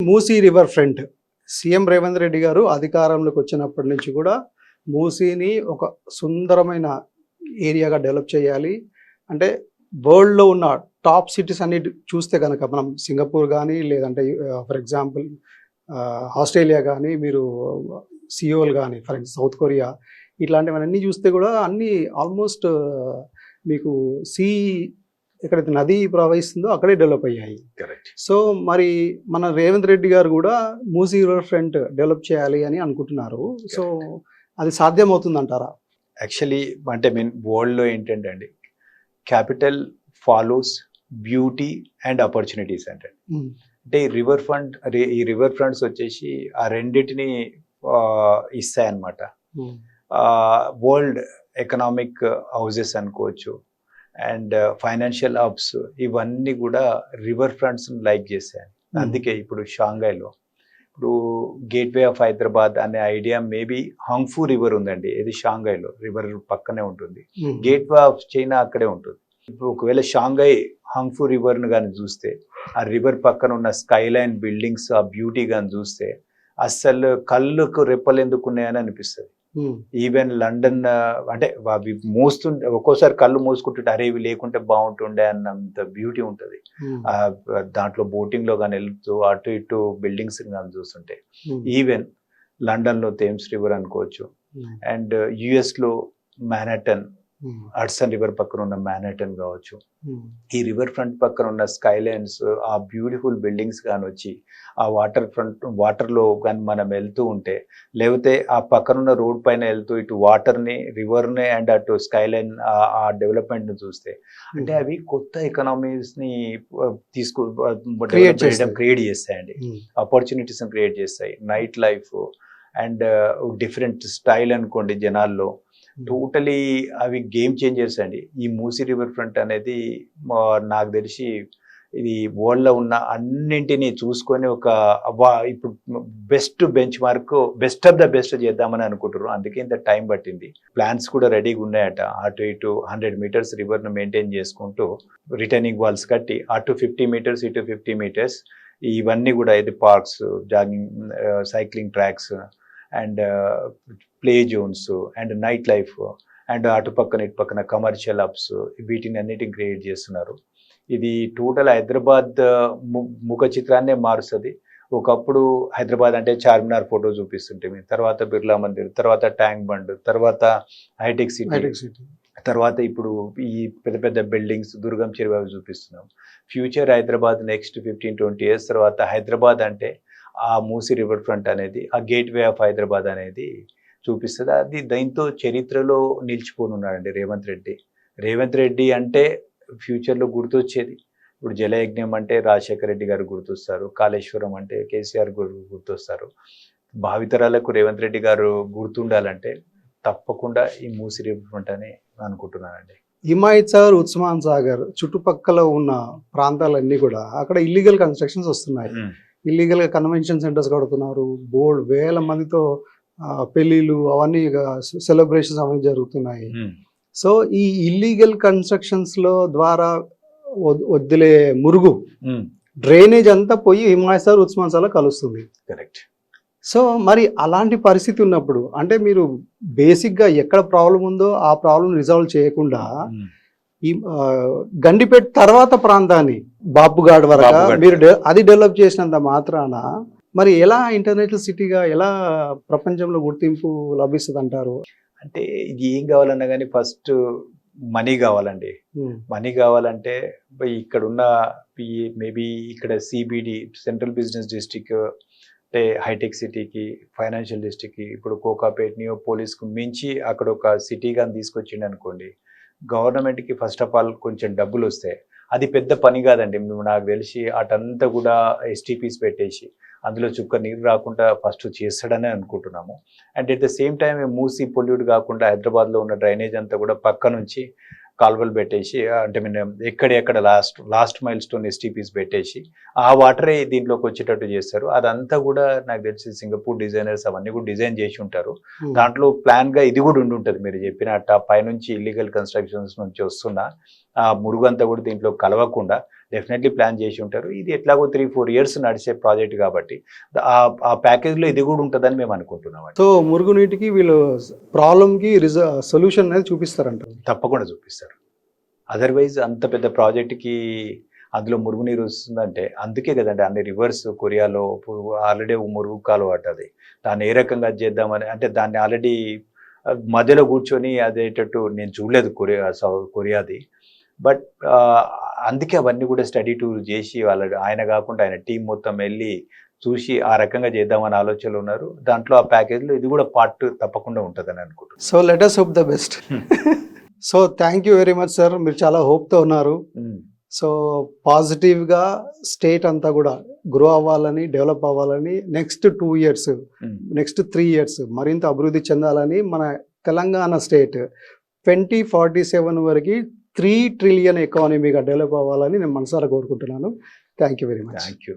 Musi river front CM Revanth Reddy గారు అధికారంలోకి వచ్చినప్పటి నుంచి కూడా మూసీని ఒక సుందరమైన ఏరియాగా డెవలప్ చేయాలి. అంటే వరల్డ్లో ఉన్న టాప్ సిటీస్ అన్ని చూస్తే కనుక మనం సింగపూర్ కానీ లేదంటే ఫర్ ఎగ్జాంపుల్ ఆస్ట్రేలియా కానీ మీరు సియోల్ కానీ ఫర్ ఎగ్జాంపుల్ సౌత్ కొరియా ఇట్లాంటివన్నీ చూస్తే కూడా అన్నీ ఆల్మోస్ట్ మీకు ఎక్కడైతే నది ప్రవహిస్తుందో అక్కడే డెవలప్ అయ్యాయి. కరెక్ట్. సో మరి మన రేవంత్ రెడ్డి గారు కూడా మూసీ రివర్ ఫ్రంట్ డెవలప్ చేయాలి అని అనుకుంటున్నారు. సో అది సాధ్యమవుతుందంటారా? యాక్చువల్లీ అంటే వరల్డ్లో ఏంటంటే అండి, capital follows beauty and opportunities అంటే ఈ రివర్ ఫ్రంట్స్ వచ్చేసి ఆ రెండింటిని ఇస్తాయన్నమాట. వరల్డ్ ఎకనామిక్ హౌజెస్ అనుకోవచ్చు అండ్ ఫైనాన్షియల్ హబ్స్ ఇవన్నీ కూడా రివర్ ఫ్రంట్స్ లైక్ చేశాయి. అందుకే ఇప్పుడు షాంఘైలో ఇప్పుడు గేట్వే ఆఫ్ హైదరాబాద్ అనే ఐడియా మేబీ హాంగ్ఫూ రివర్ ఉందండి. ఇది షాంఘైలో రివర్ పక్కనే ఉంటుంది. గేట్వే ఆఫ్ చైనా అక్కడే ఉంటుంది. ఇప్పుడు ఒకవేళ షాంఘై హాంగ్ఫూ రివర్ను కానీ చూస్తే ఆ రివర్ పక్కన ఉన్న స్కై లైన్ బిల్డింగ్స్ ఆ బ్యూటీ కానీ చూస్తే అస్సలు కళ్ళకు రెప్పలు ఎందుకున్నాయని అనిపిస్తుంది. ఈవెన్ లండన్ అంటే అవి ఒక్కోసారి కళ్ళు మోసుకుంటుంటే అరే ఇవి లేకుంటే బాగుంటుండే అన్నంత బ్యూటీ ఉంటుంది. దాంట్లో బోటింగ్ లో కానీ వెళ్తూ అటు ఇటు బిల్డింగ్స్ కానీ చూస్తుంటే ఈవెన్ లండన్ లో థేమ్స్ రివర్ అనుకోవచ్చు అండ్ యుఎస్ లో మ్యాన్హాటన్ హడ్సన్ రివర్ పక్కన ఉన్న మ్యాన్హాటన్ కావచ్చు. ఈ రివర్ ఫ్రంట్ పక్కన ఉన్న స్కై లైన్స్ ఆ బ్యూటిఫుల్ బిల్డింగ్స్ కానీ వచ్చి ఆ వాటర్లో కానీ మనం వెళ్తూ ఉంటే లేకపోతే ఆ పక్కన ఉన్న రోడ్ పైన వెళ్తూ ఇటు వాటర్ని రివర్ని అండ్ అటు స్కై లైన్ ఆ డెవలప్మెంట్ని చూస్తే అంటే అవి కొత్త ఎకనామీస్ని క్రియేట్ చేస్తాయండి. ఆపర్చునిటీస్ని క్రియేట్ చేస్తాయి. Night life and different style అనుకోండి జనాల్లో టోటలీ అవి గేమ్ చేంజర్స్ అండి. ఈ మూసీ రివర్ ఫ్రంట్ అనేది నాకు తెలిసి ఇది వరల్డ్లో ఉన్న అన్నింటినీ చూసుకొని ఇప్పుడు best bench mark best of the best చేద్దామని అనుకుంటారు. అందుకే ఇంత టైం పట్టింది. ప్లాన్స్ కూడా రెడీగా ఉన్నాయట. అటు ఇటు 100 మీటర్స్ రివర్ను మెయింటైన్ చేసుకుంటూ రిటర్నింగ్ వాల్స్ కట్టి అటు 50 మీటర్స్ ఇటు 50 మీటర్స్ ఇవన్నీ కూడా ఇది parks, jogging, cycling tracks and play zones and night life and అటు పక్కన ఇటు పక్కన కమర్షియల్ హబ్స్ వీటిని అన్నిటిని క్రియేట్ చేస్తున్నారు. ఇది టోటల్ హైదరాబాద్ ముఖ చిత్రాన్నే మారుస్తుంది. ఒకప్పుడు హైదరాబాద్ అంటే చార్మినార్ ఫోటో చూపిస్తుంటే తర్వాత బిర్లా మందిర్, తర్వాత ట్యాంక్ బండ్, తర్వాత హైటెక్ సిటీ, తర్వాత ఇప్పుడు ఈ పెద్ద పెద్ద బిల్డింగ్స్ దుర్గం చెరువు అవి చూపిస్తున్నాం. ఫ్యూచర్ హైదరాబాద్ నెక్స్ట్ 15-20 years తర్వాత హైదరాబాద్ అంటే ఆ మూసీ రివర్ ఫ్రంట్ అనేది ఆ గేట్వే ఆఫ్ హైదరాబాద్ అనేది చూపిస్తుంది. అది దీంతో చరిత్రలో నిలిచిపోనున్నాడండి రేవంత్ రెడ్డి అంటే ఫ్యూచర్లో గుర్తొచ్చేది ఇప్పుడు జలయజ్ఞం అంటే రాజశేఖర రెడ్డి గారు గుర్తొస్తారు, కాళేశ్వరం అంటే కేసీఆర్ గుర్తొస్తారు. భావితరాలకు రేవంత్ రెడ్డి గారు గుర్తుండాలంటే తప్పకుండా ఈ మూసీ రివర్ ఫ్రంట్ అని అనుకుంటున్నానండి. హిమాయత్ సాగర్, ఉస్మాన్ సాగర్ చుట్టుపక్కల ఉన్న ప్రాంతాలన్నీ కూడా అక్కడ ఇల్లీగల్ కన్స్ట్రక్షన్స్ వస్తున్నాయి. ఇల్లీగల్ గా కన్వెన్షన్ సెంటర్స్ కడుతున్నారు. వేల మందితో పెళ్లిళ్ళు అవన్నీ సెలబ్రేషన్స్ అవన్నీ జరుగుతున్నాయి. సో ఈ ఇల్లీగల్ కన్స్ట్రక్షన్స్ లో ద్వారా వదిలే మురుగు డ్రైనేజ్ అంతా పోయి హిమాయత్ సాగర్, ఉస్మాన్ సాగర్ కలుస్తుంది. కరెక్ట్. సో మరి అలాంటి పరిస్థితి ఉన్నప్పుడు అంటే మీరు బేసిక్ గా ఎక్కడ ప్రాబ్లం ఉందో ఆ ప్రాబ్లం రిజాల్వ్ చేయకుండా ఈ గండిపేట తర్వాత ప్రాంతాన్ని బాపుఘాట్ వరకు మీరు అది డెవలప్ చేసినంత మాత్రాన మరి ఎలా ఇంటర్నేషనల్ సిటీగా ఎలా ప్రపంచంలో గుర్తింపు లభిస్తుంది అంటారు? అంటే ఇది ఏం కావాలన్నా కానీ ఫస్ట్ మనీ కావాలండి. మనీ కావాలంటే ఇక్కడున్న మేబీ ఇక్కడ సిబిడి సెంట్రల్ బిజినెస్ డిస్ట్రిక్ట్ అంటే హైటెక్ సిటీకి, ఫైనాన్షియల్ డిస్ట్రిక్ట్కి, ఇప్పుడు కోకాపేట్, నియోపోలిస్కు మించి అక్కడ ఒక సిటీగా తీసుకొచ్చిండు అనుకోండి, గవర్నమెంట్కి ఫస్ట్ ఆఫ్ ఆల్ కొంచెం డబ్బులు వస్తాయి. అది పెద్ద పని కాదండి. నాకు తెలిసి అటంతా కూడా ఎస్టీపీస్ పెట్టేసి అందులో చుక్క నీరు రాకుండా ఫస్ట్ చేస్తాడని అనుకుంటున్నాము. And at the same time Musi pollute కాకుండా హైదరాబాద్లో ఉన్న డ్రైనేజ్ అంతా కూడా పక్క నుంచి కాలువలు పెట్టేసి అంటే ఎక్కడెక్కడ లాస్ట్ మైల్ స్టోన్ ఎస్టీపీస్ పెట్టేసి ఆ వాటరే దీంట్లోకి వచ్చేటట్టు చేస్తారు. అదంతా కూడా నాకు తెలిసి సింగపూర్ డిజైనర్స్ అవన్నీ కూడా డిజైన్ చేసి ఉంటారు. దాంట్లో ప్లాన్గా ఇది కూడా ఉంటుంది. మీరు చెప్పినట్టు పైనుంచి ఇల్లీగల్ కన్స్ట్రక్షన్స్ నుంచి వస్తున్న ఆ మురుగు అంతా కూడా దీంట్లో కలవకుండా డెఫినెట్లీ ప్లాన్ చేసి ఉంటారు. ఇది ఎట్లాగో 3-4 ఇయర్స్ నడిచే ప్రాజెక్ట్ కాబట్టి ఆ ప్యాకేజ్లో ఇది కూడా ఉంటుందని మేము అనుకుంటున్నాం. సో మురుగునీటికి వీళ్ళు ప్రాబ్లంకి సొల్యూషన్ అనేది చూపిస్తారంట. తప్పకుండా చూపిస్తారు. అదర్వైజ్ అంత పెద్ద ప్రాజెక్ట్కి అందులో మురుగునీరు వస్తుందంటే అందుకే కదండి అన్ని రివర్స్ కొరియాలో ఆల్రెడీ మురుగు కాలువ అది దాన్ని ఏ రకంగా చేద్దామని, అంటే దాన్ని ఆల్రెడీ మధ్యలో కూర్చొని అదేటట్టు నేను చూడలేదు కొరియాది. బట్ అందుకే అవన్నీ కూడా స్టడీ టూర్ చేసి ఆయన కాకుండా ఆయన టీం మొత్తం వెళ్ళి చూసి ఆ రకంగా చేద్దామని ఆలోచనలు ఉన్నారు. దాంట్లో ఆ ప్యాకేజ్లో ఇది కూడా పార్ట్ తప్పకుండా ఉంటుందని అనుకుంటున్నాను. So let us hope the best. So thank you very much sir, మీరు చాలా హోప్తో ఉన్నారు. సో పాజిటివ్గా స్టేట్ అంతా కూడా గ్రో అవ్వాలని, డెవలప్ అవ్వాలని, నెక్స్ట్ 2 years, నెక్స్ట్ 3 years మరింత అభివృద్ధి చెందాలని మన తెలంగాణ స్టేట్ 2047 వరకు 3 trillion ఎకానమీగా డెవలప్ అవ్వాలని నేను మనసారా కోరుకుంటున్నాను. Thank you very much. Thank you.